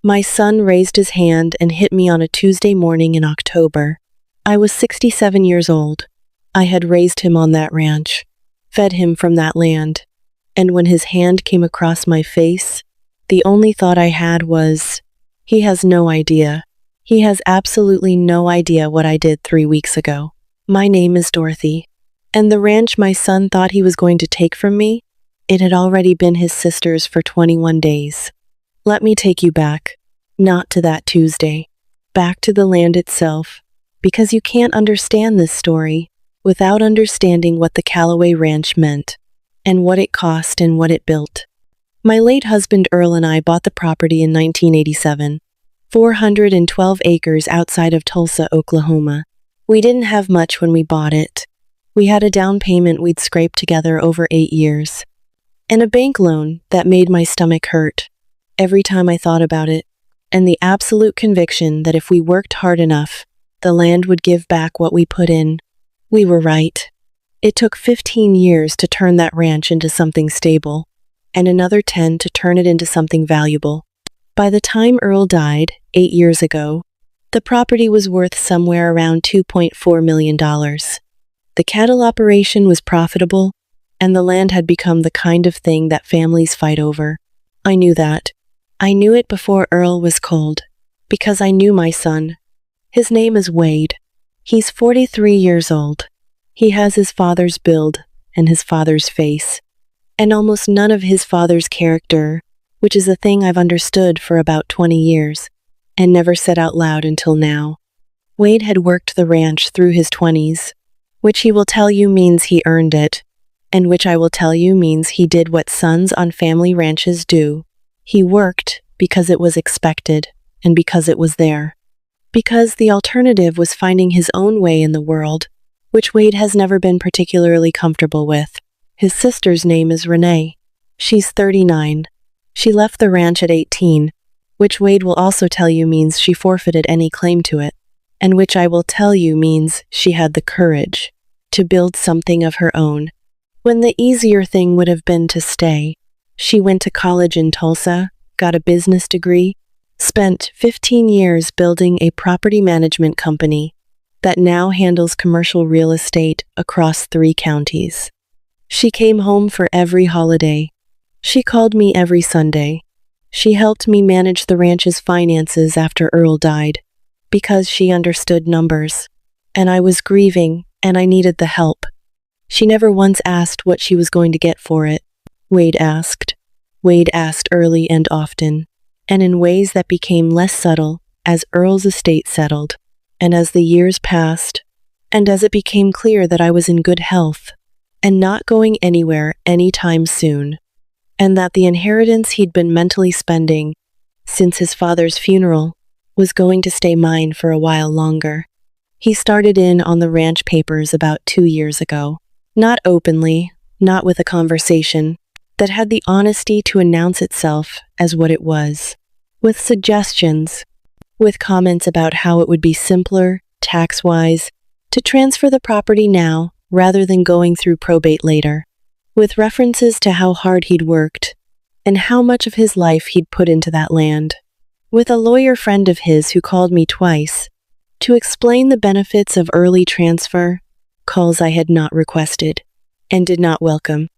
My son raised his hand and hit me on a Tuesday morning in October. I was 67 years old. I had raised him on that ranch, fed him from that land. And when his hand came across my face, the only thought I had was, he has no idea. He has absolutely no idea what I did 3 weeks ago. My name is Dorothy. And the ranch my son thought he was going to take from me, it had already been his sister's for 21 days. Let me take you back, not to that Tuesday, back to the land itself, because you can't understand this story without understanding what the Callaway Ranch meant, and what it cost and what it built. My late husband Earl and I bought the property in 1987, 412 acres outside of Tulsa, Oklahoma. We didn't have much when we bought it. We had a down payment we'd scraped together over 8 years, and a bank loan that made my stomach hurt every time I thought about it, and the absolute conviction that if we worked hard enough, the land would give back what we put in. We were right. It took 15 years to turn that ranch into something stable, and another 10 to turn it into something valuable. By the time Earl died, 8 years ago, the property was worth somewhere around $2.4 million. The cattle operation was profitable, and the land had become the kind of thing that families fight over. I knew that. I knew it before Earl was cold, because I knew my son. His name is Wade. He's 43 years old. He has his father's build and his father's face, and almost none of his father's character, which is a thing I've understood for about 20 years, and never said out loud until now. Wade had worked the ranch through his 20s, which he will tell you means he earned it, and which I will tell you means he did what sons on family ranches do. He worked because it was expected, and because it was there. Because the alternative was finding his own way in the world, which Wade has never been particularly comfortable with. His sister's name is Renee. She's 39. She left the ranch at 18, which Wade will also tell you means she forfeited any claim to it, and which I will tell you means she had the courage to build something of her own, when the easier thing would have been to stay. She went to college in Tulsa, got a business degree, spent 15 years building a property management company that now handles commercial real estate across 3 counties. She came home for every holiday. She called me every Sunday. She helped me manage the ranch's finances after Earl died, because she understood numbers, and I was grieving and I needed the help. She never once asked what she was going to get for it. Wade asked. Wade asked early and often, and in ways that became less subtle as Earl's estate settled, and as the years passed, and as it became clear that I was in good health, and not going anywhere anytime soon, and that the inheritance he'd been mentally spending since his father's funeral was going to stay mine for a while longer. He started in on the ranch papers about 2 years ago, not openly, not with a conversation that had the honesty to announce itself as what it was, with suggestions, with comments about how it would be simpler, tax-wise, to transfer the property now rather than going through probate later, with references to how hard he'd worked and how much of his life he'd put into that land, with a lawyer friend of his who called me twice to explain the benefits of early transfer, calls I had not requested and did not welcome.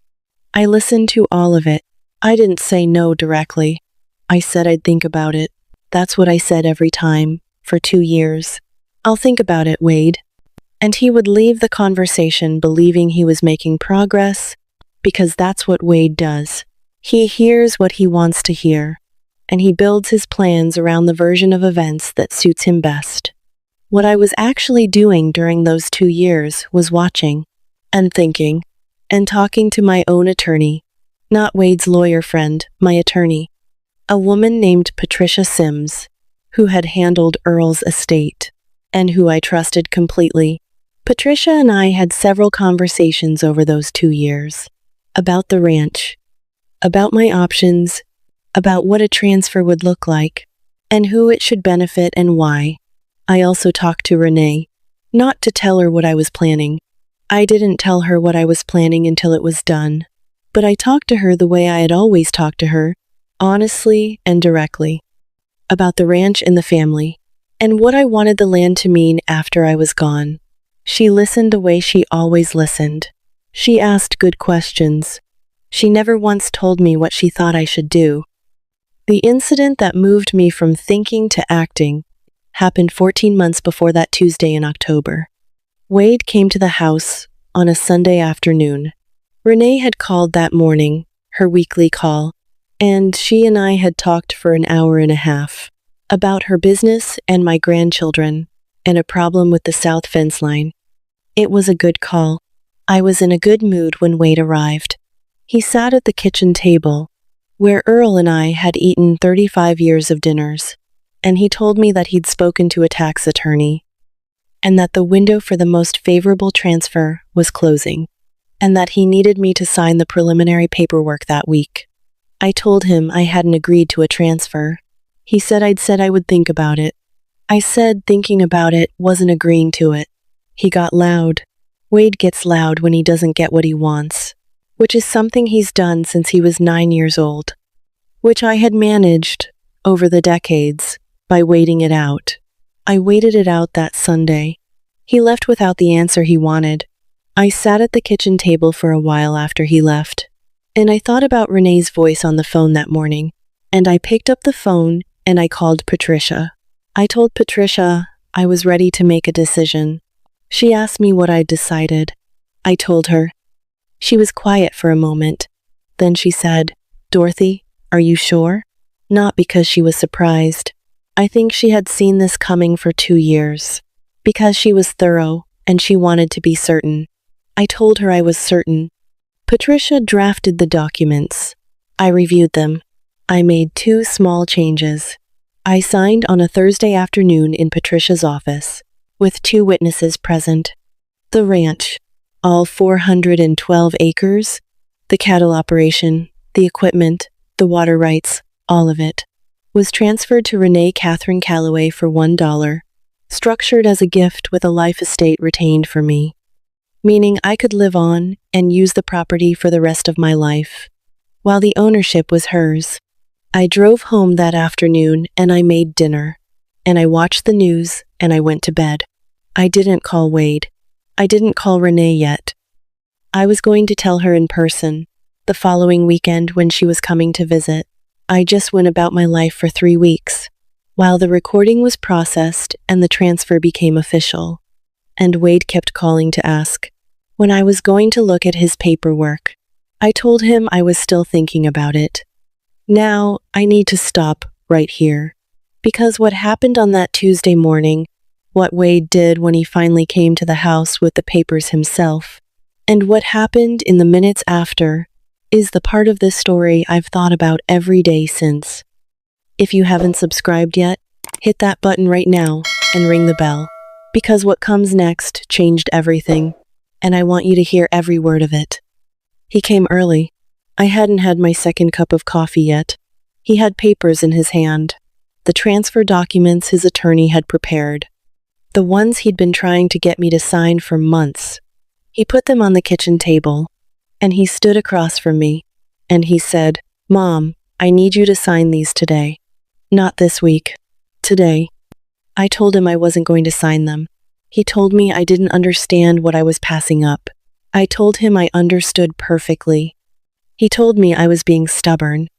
I listened to all of it. I didn't say no directly. I said I'd think about it. That's what I said every time, for 2 years. I'll think about it, Wade. And he would leave the conversation believing he was making progress, because that's what Wade does. He hears what he wants to hear, and he builds his plans around the version of events that suits him best. What I was actually doing during those 2 years was watching, and thinking, and talking to my own attorney, not Wade's lawyer friend, my attorney, a woman named Patricia Sims, who had handled Earl's estate, and who I trusted completely. Patricia and I had several conversations over those 2 years, about the ranch, about my options, about what a transfer would look like, and who it should benefit and why. I also talked to Renee, not to tell her what I was planning. I didn't tell her what I was planning until it was done, but I talked to her the way I had always talked to her, honestly and directly. about the ranch and the family, and what I wanted the land to mean after I was gone. She listened the way she always listened. She asked good questions. She never once told me what she thought I should do. The incident that moved me from thinking to acting happened 14 months before that Tuesday in October. Wade came to the house on a Sunday afternoon. Renee had called that morning, her weekly call, and she and I had talked for an hour and a half about her business and my grandchildren and a problem with the south fence line. It was a good call. I was in a good mood when Wade arrived. He sat at the kitchen table, where Earl and I had eaten 35 years of dinners, and he told me that he'd spoken to a tax attorney, and that the window for the most favorable transfer was closing, and that he needed me to sign the preliminary paperwork that week. I told him I hadn't agreed to a transfer. He said I'd said I would think about it. I said thinking about it wasn't agreeing to it. He got loud. Wade gets loud when he doesn't get what he wants, which is something he's done since he was 9 years old, which I had managed over the decades by waiting it out. I waited it out that Sunday. He left without the answer he wanted. I sat at the kitchen table for a while after he left, and I thought about Renee's voice on the phone that morning, and I picked up the phone and I called Patricia. I told Patricia I was ready to make a decision. She asked me what I'd decided. I told her. She was quiet for a moment. Then she said, "Dorothy, are you sure?" Not because she was surprised. I think she had seen this coming for 2 years. Because she was thorough, and she wanted to be certain. I told her I was certain. Patricia drafted the documents. I reviewed them. I made 2 small changes. I signed on a Thursday afternoon in Patricia's office, with 2 witnesses present. The ranch, all 412 acres, the cattle operation, the equipment, the water rights, all of it, was transferred to Renee Catherine Calloway for $1, structured as a gift with a life estate retained for me, meaning I could live on and use the property for the rest of my life, while the ownership was hers. I drove home that afternoon and I made dinner, and I watched the news and I went to bed. I didn't call Wade. I didn't call Renee yet. I was going to tell her in person, the following weekend when she was coming to visit. I just went about my life for 3 weeks, while the recording was processed and the transfer became official. And Wade kept calling to ask when I was going to look at his paperwork. I told him I was still thinking about it. Now, I need to stop right here, because what happened on that Tuesday morning, what Wade did when he finally came to the house with the papers himself, and what happened in the minutes after, is the part of this story I've thought about every day since. If you haven't subscribed yet, hit that button right now and ring the bell, because what comes next changed everything, and I want you to hear every word of it. He came early. I hadn't had my second cup of coffee yet. He had papers in his hand, the transfer documents his attorney had prepared, the ones he'd been trying to get me to sign for months. He put them on the kitchen table, and he stood across from me, and he said, "Mom, I need you to sign these today. Not this week. Today." I told him I wasn't going to sign them. He told me I didn't understand what I was passing up. I told him I understood perfectly. He told me I was being stubborn,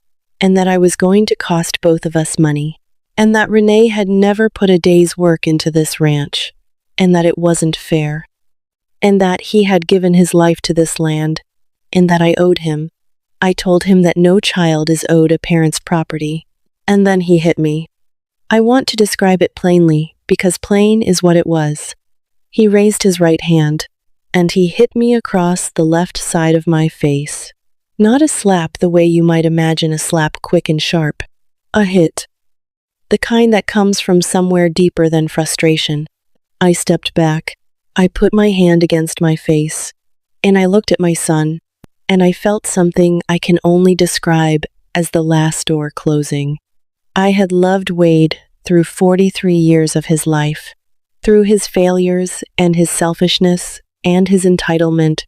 and that I was going to cost both of us money, and that Renee had never put a day's work into this ranch, and that it wasn't fair, and that he had given his life to this land, and that I owed him. I told him that no child is owed a parent's property, and then he hit me. I want to describe it plainly, because plain is what it was. He raised his right hand, and he hit me across the left side of my face. Not a slap the way you might imagine a slap, quick and sharp. A hit. The kind that comes from somewhere deeper than frustration. I stepped back. I put my hand against my face, and I looked at my son, and I felt something I can only describe as the last door closing. I had loved Wade through 43 years of his life, through his failures and his selfishness and his entitlement,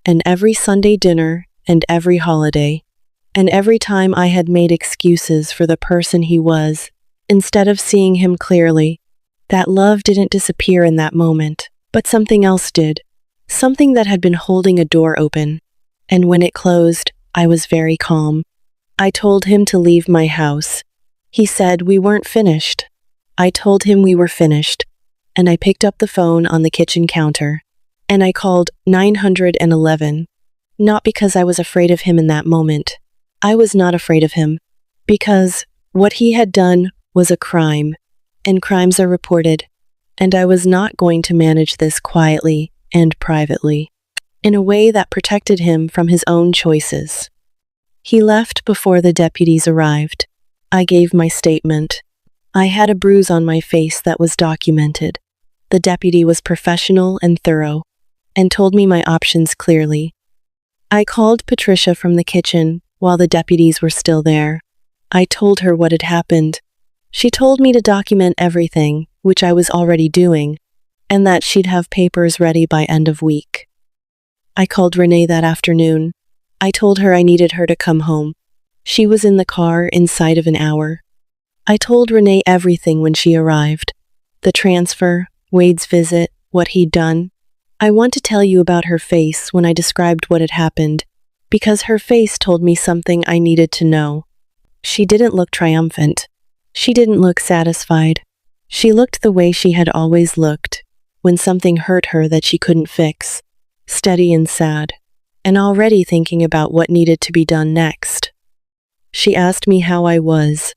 and every Sunday dinner and every holiday, and every time I had made excuses for the person he was instead of seeing him clearly. That love didn't disappear in that moment, but something else did. Something that had been holding a door open. And when it closed, I was very calm. I told him to leave my house. He said we weren't finished. I told him we were finished, and I picked up the phone on the kitchen counter, and I called 911. Not because I was afraid of him in that moment. I was not afraid of him, because what he had done was a crime, and crimes are reported, and I was not going to manage this quietly and privately, in a way that protected him from his own choices. He left before the deputies arrived. I gave my statement. I had a bruise on my face that was documented. The deputy was professional and thorough, and told me my options clearly. I called Patricia from the kitchen while the deputies were still there. I told her what had happened. She told me to document everything, which I was already doing, and that she'd have papers ready by end of week. I called Renee that afternoon. I told her I needed her to come home. She was in the car inside of an hour. I told Renee everything when she arrived. The transfer, Wade's visit, what he'd done. I want to tell you about her face when I described what had happened, because her face told me something I needed to know. She didn't look triumphant. She didn't look satisfied. She looked the way she had always looked, when something hurt her that she couldn't fix, steady and sad, and already thinking about what needed to be done next. She asked me how I was.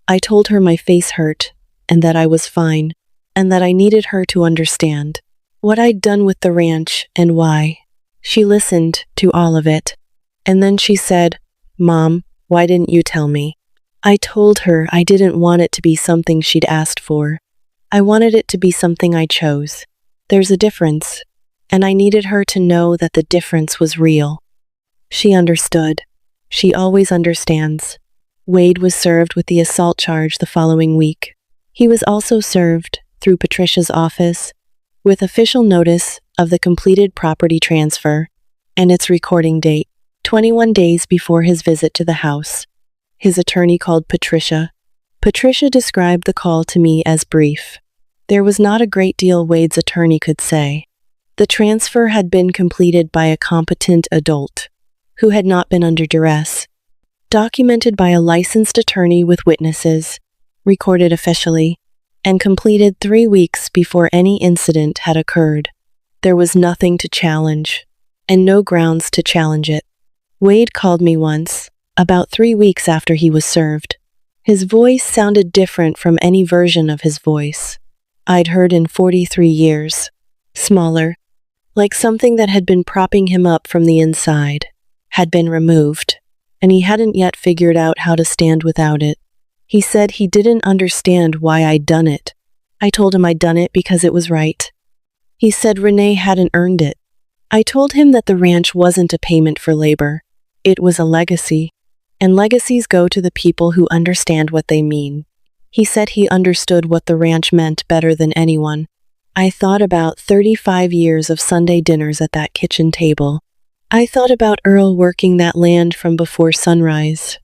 I told her my face hurt, and that I was fine, and that I needed her to understand what I'd done with the ranch and why. She listened to all of it, and then she said, "Mom, why didn't you tell me?" I told her I didn't want it to be something she'd asked for. I wanted it to be something I chose. There's a difference, and I needed her to know that the difference was real. She understood. She always understands. Wade was served with the assault charge the following week. He was also served, through Patricia's office, with official notice of the completed property transfer and its recording date, 21 days before his visit to the house. His attorney called Patricia. Patricia described the call to me as brief. There was not a great deal Wade's attorney could say. The transfer had been completed by a competent adult, who had not been under duress, documented by a licensed attorney with witnesses, recorded officially, and completed 3 weeks before any incident had occurred. There was nothing to challenge, and no grounds to challenge it. Wade called me once, about 3 weeks after he was served. His voice sounded different from any version of his voice I'd heard in 43 years. Smaller, like something that had been propping him up from the inside, had been removed, and he hadn't yet figured out how to stand without it. He said he didn't understand why I'd done it. I told him I'd done it because it was right. He said Renee hadn't earned it. I told him that the ranch wasn't a payment for labor. It was a legacy, and legacies go to the people who understand what they mean. He said he understood what the ranch meant better than anyone. I thought about 35 years of Sunday dinners at that kitchen table. I thought about Earl working that land from before sunrise.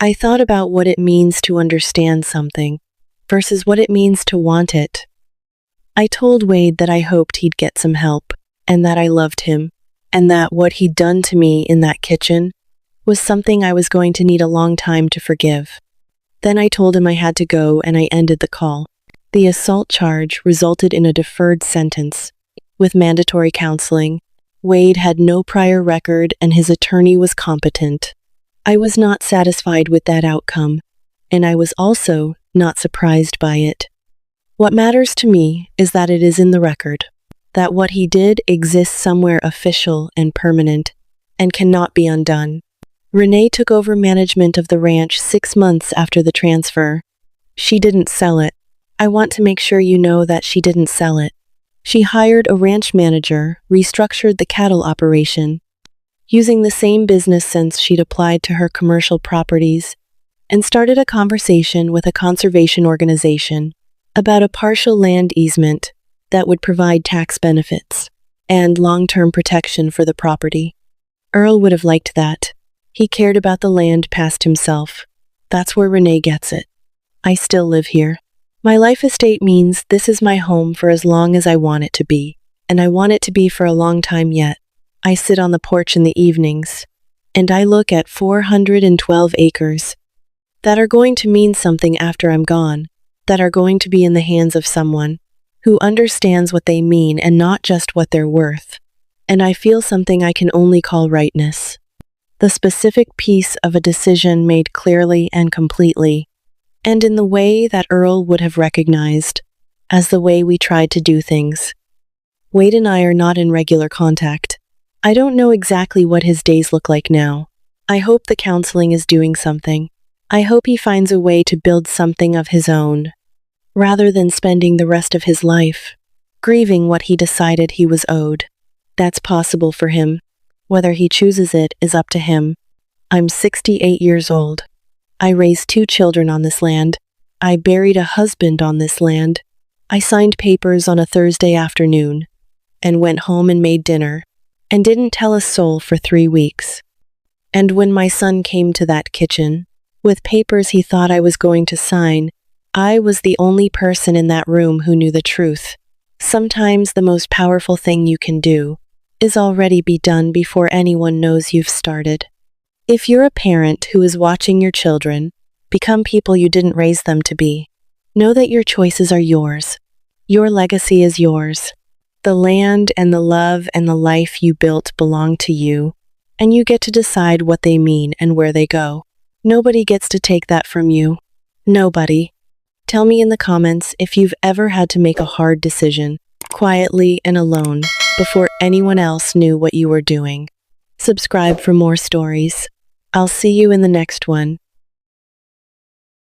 I thought about what it means to understand something versus what it means to want it. I told Wade that I hoped he'd get some help, and that I loved him, and that what he'd done to me in that kitchen was something I was going to need a long time to forgive. Then I told him I had to go, and I ended the call. The assault charge resulted in a deferred sentence, with mandatory counseling. Wade had no prior record, and his attorney was competent. I was not satisfied with that outcome, and I was also not surprised by it. What matters to me is that it is in the record, that what he did exists somewhere official and permanent, and cannot be undone. Renee took over management of the ranch 6 months after the transfer. She didn't sell it. I want to make sure you know that she didn't sell it. She hired a ranch manager, restructured the cattle operation, using the same business sense she'd applied to her commercial properties, and started a conversation with a conservation organization about a partial land easement that would provide tax benefits and long-term protection for the property. Earl would have liked that. He cared about the land past himself. That's where Renee gets it. I still live here. My life estate means this is my home for as long as I want it to be, and I want it to be for a long time yet. I sit on the porch in the evenings, and I look at 412 acres that are going to mean something after I'm gone, that are going to be in the hands of someone who understands what they mean and not just what they're worth. And I feel something I can only call rightness. The specific piece of a decision made clearly and completely, and in the way that Earl would have recognized as the way we tried to do things. Wade and I are not in regular contact. I don't know exactly what his days look like now. I hope the counseling is doing something. I hope he finds a way to build something of his own, rather than spending the rest of his life grieving what he decided he was owed. That's possible for him. Whether he chooses it is up to him. I'm 68 years old. I raised 2 children on this land. I buried a husband on this land. I signed papers on a Thursday afternoon and went home and made dinner and didn't tell a soul for 3 weeks. And when my son came to that kitchen with papers he thought I was going to sign, I was the only person in that room who knew the truth. Sometimes the most powerful thing you can do is already be done before anyone knows you've started. If you're a parent who is watching your children become people you didn't raise them to be, know that your choices are yours. Your legacy is yours. The land and the love and the life you built belong to you, and you get to decide what they mean and where they go. Nobody gets to take that from you. Nobody. Tell me in the comments if you've ever had to make a hard decision, quietly and alone, before anyone else knew what you were doing. Subscribe for more stories. I'll see you in the next one.